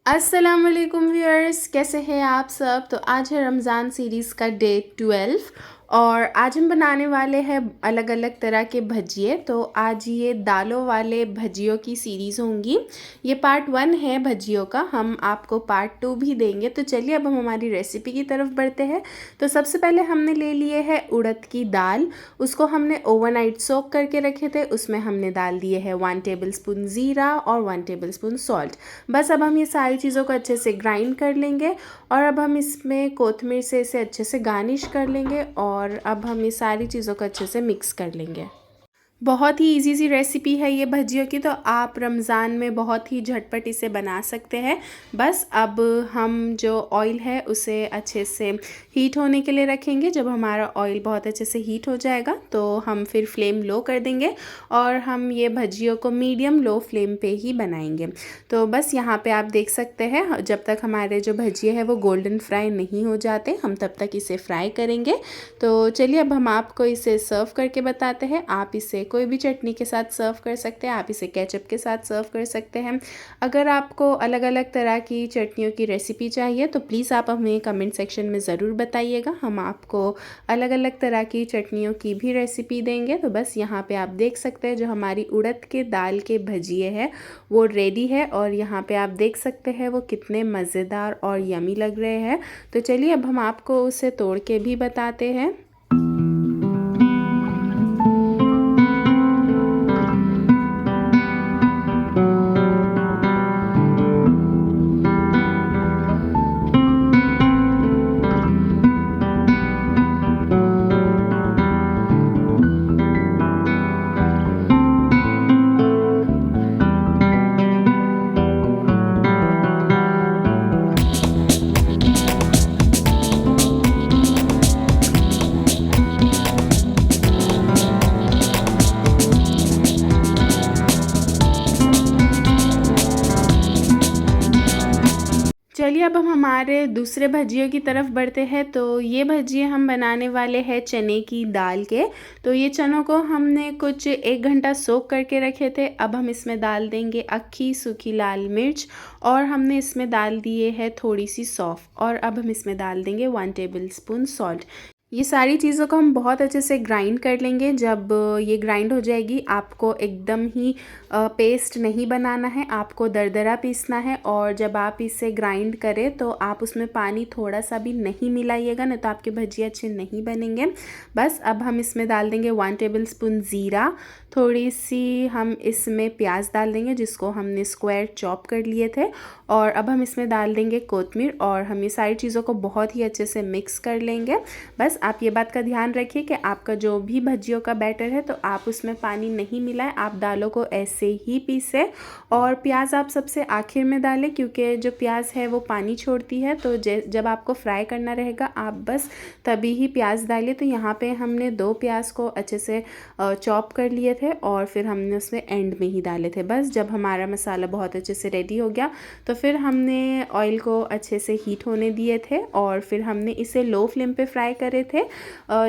अस्सलाम वालेकुम व्यूअर्स, कैसे हैं आप सब। तो आज है रमज़ान सीरीज़ का डे 12 और आज हम बनाने वाले हैं अलग अलग तरह के भजिए। तो आज ये दालों वाले भजियों की सीरीज़ होंगी। ये पार्ट 1 है भजियों का, हम आपको पार्ट 2 भी देंगे। तो चलिए अब हम हमारी रेसिपी की तरफ बढ़ते हैं। तो सबसे पहले हमने ले लिए है उड़द की दाल। उसको हमने ओवरनाइट सोक करके रखे थे। उसमें हमने डाल दिए है 1 टेबलस्पून ज़ीरा और 1 टेबलस्पून सॉल्ट। बस अब हम ये सारी चीज़ों को अच्छे से ग्राइंड कर लेंगे और अब हम इसमें कोथिमीर से इसे अच्छे से गार्निश कर लेंगे और अब हम ये सारी चीज़ों को अच्छे से मिक्स कर लेंगे। बहुत ही इजी सी रेसिपी है ये भजियों की, तो आप रमज़ान में बहुत ही झटपट इसे बना सकते हैं। बस अब हम जो ऑयल है उसे अच्छे से हीट होने के लिए रखेंगे। जब हमारा ऑयल बहुत अच्छे से हीट हो जाएगा तो हम फिर फ्लेम लो कर देंगे और हम ये भजियों को मीडियम लो फ्लेम पे ही बनाएंगे। तो बस यहाँ पे आप देख सकते हैं, जब तक हमारे जो भजिए हैं वो गोल्डन फ्राई नहीं हो जाते हम तब तक इसे फ्राई करेंगे। तो चलिए अब हम आपको इसे सर्व करके बताते हैं। आप इसे कोई भी चटनी के साथ सर्व कर सकते हैं, आप इसे केचप के साथ सर्व कर सकते हैं। अगर आपको अलग अलग तरह की चटनियों की रेसिपी चाहिए तो प्लीज़ आप हमें कमेंट सेक्शन में ज़रूर बताइएगा, हम आपको अलग अलग तरह की चटनियों की भी रेसिपी देंगे। तो बस यहाँ पे आप देख सकते हैं जो हमारी उड़द के दाल के भजिए हैं वो रेडी है और यहाँ पे आप देख सकते हैं वो कितने मज़ेदार और यमी लग रहे हैं। तो चलिए अब हम आपको उसे तोड़ के भी बताते हैं। चलिए अब हम हमारे दूसरे भजियों की तरफ बढ़ते हैं। तो ये भजिए हम बनाने वाले हैं चने की दाल के। तो ये चनों को हमने कुछ 1 घंटा सोक करके रखे थे। अब हम इसमें डाल देंगे अक्खी सूखी लाल मिर्च और हमने इसमें डाल दिए है थोड़ी सी सौंफ और अब हम इसमें डाल देंगे 1 टेबलस्पून सॉल्ट। ये सारी चीज़ों को हम बहुत अच्छे से ग्राइंड कर लेंगे। जब ये ग्राइंड हो जाएगी, आपको एकदम ही पेस्ट नहीं बनाना है, आपको दरदरा पीसना है। और जब आप इसे ग्राइंड करें तो आप उसमें पानी थोड़ा सा भी नहीं मिलाइएगा, नहीं तो आपके भजिए अच्छे नहीं बनेंगे। बस अब हम इसमें डाल देंगे 1 टेबलस्पून ज़ीरा, थोड़ी सी हम इसमें प्याज डाल देंगे जिसको हमने स्क्वायर चॉप कर लिए थे और अब हम इसमें डाल देंगे कोथिमीर और हम ये सारी चीज़ों को बहुत ही अच्छे से मिक्स कर लेंगे। बस आप ये बात का ध्यान रखिए कि आपका जो भी भजियों का बैटर है तो आप उसमें पानी नहीं मिलाएं, आप दालों को ऐसे ही पीसें। और प्याज आप सबसे आखिर में डालें क्योंकि जो प्याज है वो पानी छोड़ती है। तो जब आपको फ्राई करना रहेगा आप बस तभी ही प्याज डालिए। तो यहाँ पे हमने 2 प्याज को अच्छे से चॉप कर लिए थे और फिर हमने उसमें एंड में ही डाले थे। बस जब हमारा मसाला बहुत अच्छे से रेडी हो गया तो फिर हमने ऑयल को अच्छे से हीट होने दिए थे और फिर हमने इसे लो फ्लेम पे फ्राई करे थे।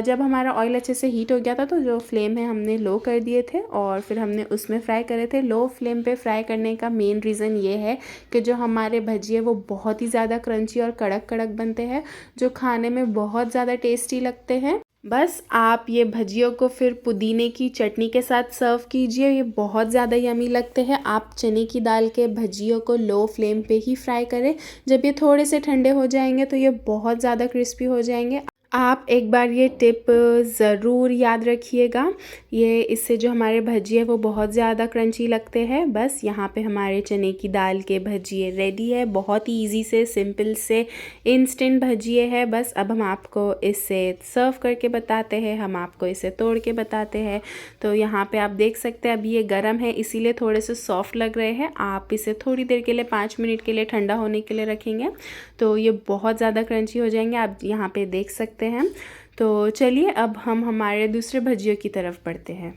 जब हमारा ऑयल अच्छे से हीट हो गया था तो जो फ्लेम है हमने लो कर दिए थे और फिर हमने उसमें फ्राई करे थे। लो फ्लेम पे फ्राई करने का मेन रीज़न ये है कि जो हमारे भजिए वो बहुत ही ज़्यादा क्रंची और कड़क कड़क बनते हैं, जो खाने में बहुत ज़्यादा टेस्टी लगते हैं। बस आप ये भजियों को फिर पुदीने की चटनी के साथ सर्व कीजिए, ये बहुत ज़्यादा यमी लगते हैं। आप चने की दाल के भजियों को लो फ्लेम पे ही फ्राई करें, जब ये थोड़े से ठंडे हो जाएंगे तो ये बहुत ज़्यादा क्रिस्पी हो जाएंगे। आप एक बार ये टिप ज़रूर याद रखिएगा, ये इससे जो हमारे भजिए वो बहुत ज़्यादा क्रंची लगते हैं। बस यहाँ पे हमारे चने की दाल के भजिए रेडी है, बहुत ही इजी से सिंपल से इंस्टेंट भजिए है। बस अब हम आपको इसे सर्व करके बताते हैं, हम आपको इसे तोड़ के बताते हैं। तो यहाँ पे आप देख सकते हैं अभी ये गर्म है इसीलिए थोड़े से सॉफ्ट लग रहे हैं। आप इसे थोड़ी देर के लिए 5 मिनट के लिए ठंडा होने के लिए रखेंगे तो ये बहुत ज़्यादा क्रंची हो जाएंगे, आप यहाँ पे देख सकते हैं। तो चलिए अब हम हमारे दूसरे भजियों की तरफ बढ़ते हैं।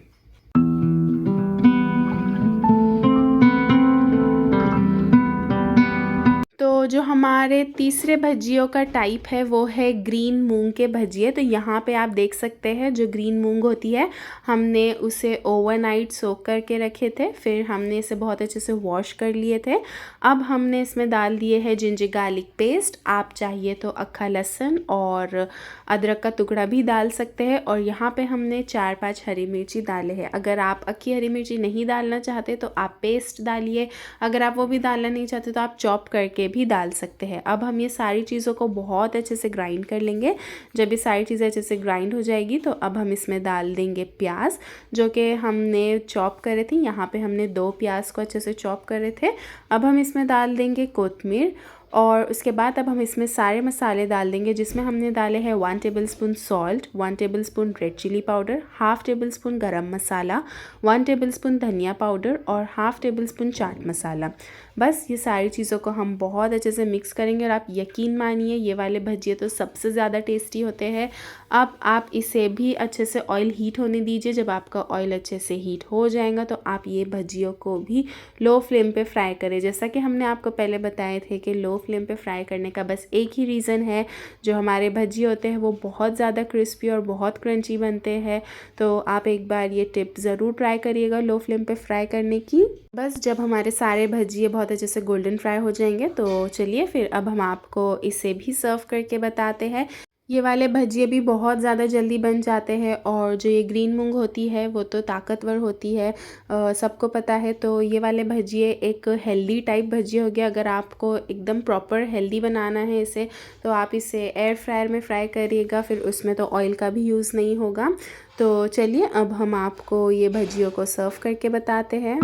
तो जो हमारे तीसरे भजियों का टाइप है वो है ग्रीन मूंग के भजिए। तो यहाँ पे आप देख सकते हैं जो ग्रीन मूंग होती है हमने उसे ओवरनाइट सोक करके रखे थे, फिर हमने इसे बहुत अच्छे से वॉश कर लिए थे। अब हमने इसमें डाल दिए है जिंजर गार्लिक पेस्ट, आप चाहिए तो अक्खा लहसुन और अदरक का टुकड़ा भी डाल सकते हैं। और यहाँ पे हमने 4-5 हरी मिर्ची डाले हैं। अगर आप अक्खी हरी मिर्ची नहीं डालना चाहते तो आप पेस्ट डालिए, अगर आप वो भी डालना नहीं चाहते तो आप चॉप करके भी डाल सकते हैं। अब हम ये सारी चीज़ों को बहुत अच्छे से ग्राइंड कर लेंगे। जब ये सारी चीज़ें अच्छे से ग्राइंड हो जाएगी तो अब हम इसमें डाल देंगे प्याज जो कि हमने चॉप करे थे। यहाँ पे हमने 2 प्याज को अच्छे से चॉप करे थे। अब हम इसमें डाल देंगे कोतमीर और उसके बाद अब हम इसमें सारे मसाले डाल देंगे, जिसमें हमने डाले हैं 1 tablespoon salt, 1 tablespoon red chilli powder, half tablespoon garam masala, 1 tablespoon धनिया पाउडर और हाफ़ टेबलस्पून चाट मसाला। बस ये सारी चीज़ों को हम बहुत अच्छे से मिक्स करेंगे और आप यकीन मानिए ये वाले भजिए तो सबसे ज़्यादा टेस्टी होते हैं। अब आप इसे भी अच्छे से ऑयल हीट होने दीजिए। जब आपका ऑयल अच्छे से हीट हो जाएगा तो आप ये भजियों को भी लो फ्लेम पे फ्राई करें। जैसा कि हमने आपको पहले बताए थे कि लो फ्लेम पे फ्राई करने का बस एक ही रीज़न है, जो हमारे भजिए होते हैं वो बहुत ज़्यादा क्रिस्पी और बहुत क्रंची बनते हैं। तो आप एक बार ये टिप ज़रूर ट्राई करिएगा लो फ्लेम पे फ्राई करने की। बस जब हमारे सारे भजिए बहुत अच्छे से गोल्डन फ्राई हो जाएंगे तो चलिए फिर अब हम आपको इसे भी सर्व करके बताते हैं। ये वाले भजिए भी बहुत ज़्यादा जल्दी बन जाते हैं और जो ये ग्रीन मूंग होती है वो तो ताकतवर होती है, सबको पता है। तो ये वाले भजिए एक हेल्दी टाइप भजिए हो गया। अगर आपको एकदम प्रॉपर हेल्दी बनाना है इसे तो आप इसे एयर फ्रायर में फ्राई करिएगा, फिर उसमें तो ऑयल का भी यूज़ नहीं होगा। तो चलिए अब हम आपको ये भजियों को सर्व करके बताते हैं।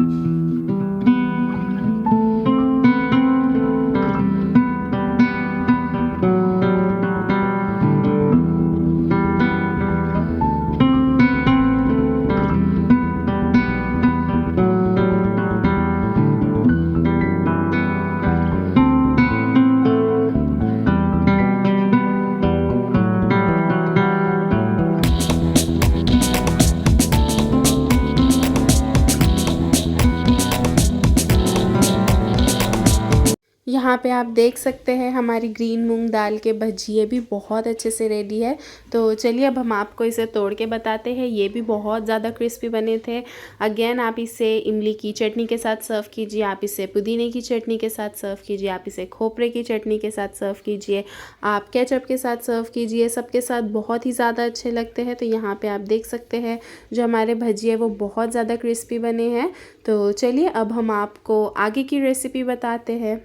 यहाँ पे आप देख सकते हैं हमारी ग्रीन मूंग दाल के भजिए भी बहुत अच्छे से रेडी है। तो चलिए अब हम आपको इसे तोड़ के बताते हैं। ये भी बहुत ज़्यादा क्रिस्पी बने थे। अगेन आप इसे इमली की चटनी के साथ सर्व कीजिए, आप इसे पुदीने की चटनी के साथ सर्व कीजिए, आप इसे खोपरे की चटनी के साथ सर्व कीजिए, आप केचप के साथ सर्व कीजिए, सबके साथ बहुत ही ज़्यादा अच्छे लगते हैं। तो यहाँ पर आप देख सकते हैं जो हमारे भजिए वो बहुत ज़्यादा क्रिस्पी बने हैं। तो चलिए अब हम आपको आगे की रेसिपी बताते हैं।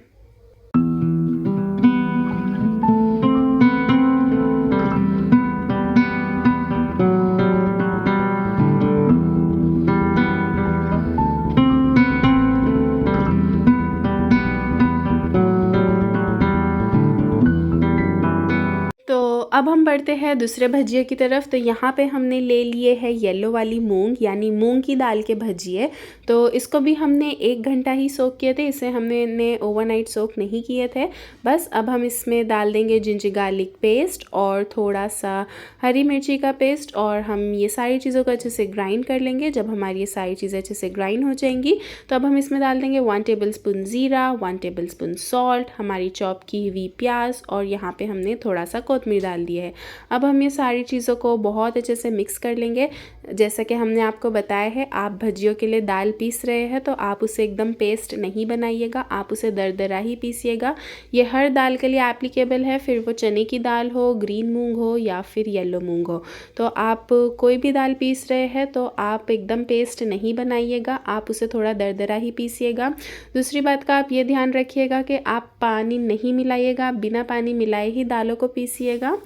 अब हम बढ़ते हैं दूसरे भजिए की तरफ। तो यहाँ पे हमने ले लिए है येलो वाली मूंग यानी मूंग की दाल के भजिए। तो इसको भी हमने 1 घंटा ही सोक किए थे, इसे हमने ओवरनाइट सोक नहीं किए थे। बस अब हम इसमें डाल देंगे जिंजर गार्लिक पेस्ट और थोड़ा सा हरी मिर्ची का पेस्ट और हम ये सारी चीज़ों को अच्छे से ग्राइंड कर लेंगे। जब हमारी ये सारी चीज़ें अच्छे से ग्राइंड हो जाएंगी तो अब हम इसमें डाल देंगे 1 टेबलस्पून ज़ीरा, 1 टेबलस्पून सॉल्ट, हमारी चॉप की हुई प्याज और यहाँ पे हमने थोड़ा सा कोतमीर डाल दिया है। अब हम ये सारी चीज़ों को बहुत अच्छे से मिक्स कर लेंगे। जैसा कि हमने आपको बताया है, आप भजियों के लिए दाल पीस रहे हैं तो आप उसे एकदम पेस्ट नहीं बनाइएगा, आप उसे दरदरा ही पीसिएगा। ये हर दाल के लिए एप्लीकेबल है, फिर वो चने की दाल हो, ग्रीन मूंग हो या फिर येलो मूंग हो। तो आप कोई भी दाल पीस रहे हैं तो आप एकदम पेस्ट नहीं बनाइएगा, आप उसे थोड़ा दरदरा ही पीसिएगा। दूसरी बात का आप ये ध्यान रखिएगा कि आप पानी नहीं मिलाइएगा, बिना पानी मिलाए ही दालों को पीसिएगा।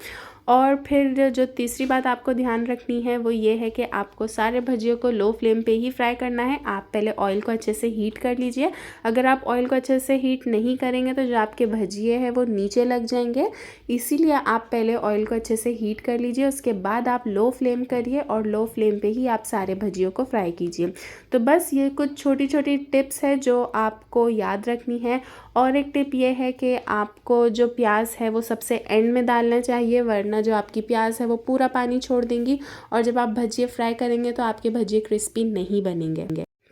और फिर जो तीसरी बात आपको ध्यान रखनी है वो ये है कि आपको सारे भजियों को लो फ्लेम पे ही फ्राई करना है। आप पहले ऑयल को अच्छे से हीट कर लीजिए। अगर आप ऑयल को अच्छे से हीट नहीं करेंगे तो जो आपके भजिए हैं वो नीचे लग जाएंगे, इसीलिए आप पहले ऑयल को अच्छे से हीट कर लीजिए। उसके बाद आप लो फ्लेम करिए और लो फ्लेम पे ही आप सारे भजियों को फ्राई कीजिए। तो बस ये कुछ छोटी छोटी टिप्स है जो आपको याद रखनी है। और एक टिप ये है कि आपको जो प्याज है वो सबसे एंड में डालना चाहिए, वरना जो आपकी प्याज है वो पूरा पानी छोड़ देंगी और जब आप भजिए फ्राई करेंगे तो आपके भजिए क्रिस्पी नहीं बनेंगे।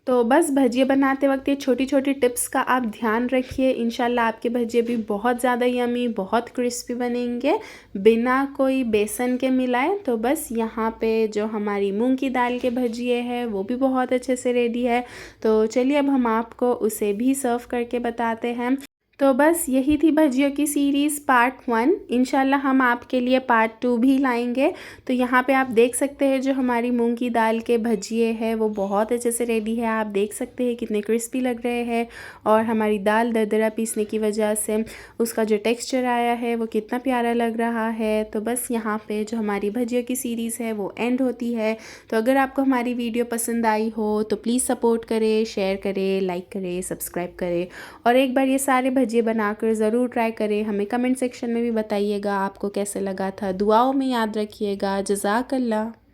तो बस भजिए बनाते वक्त ये छोटी छोटी टिप्स का आप ध्यान रखिए। इंशाल्लाह आपके भजिए भी बहुत ज़्यादा यमी, बहुत क्रिस्पी बनेंगे बिना कोई बेसन के मिलाए। तो बस यहाँ पे जो हमारी मूंग की दाल के भजिए है वो भी बहुत अच्छे से रेडी है। तो चलिए अब हम आपको उसे भी सर्व करके बताते हैं। तो बस यही थी भजियों की सीरीज़ पार्ट 1। इंशाल्लाह हम आपके लिए पार्ट 2 भी लाएंगे। तो यहाँ पे आप देख सकते हैं जो हमारी मूंग की दाल के भजिए हैं वो बहुत अच्छे से रेडी है। आप देख सकते हैं कितने क्रिस्पी लग रहे हैं और हमारी दाल दरदरा पीसने की वजह से उसका जो टेक्स्चर आया है वो कितना प्यारा लग रहा है। तो बस यहाँ पे जो हमारी भजियों की सीरीज़ है वो एंड होती है। तो अगर आपको हमारी वीडियो पसंद आई हो तो प्लीज़ सपोर्ट करें, शेयर करें, लाइक करें, सब्सक्राइब करें और एक बार ये सारे भजिए बनाकर ज़रूर ट्राई करें। हमें कमेंट सेक्शन में भी बताइएगा आपको कैसे लगा था। दुआओं में याद रखिएगा। जज़ाकल्लाह।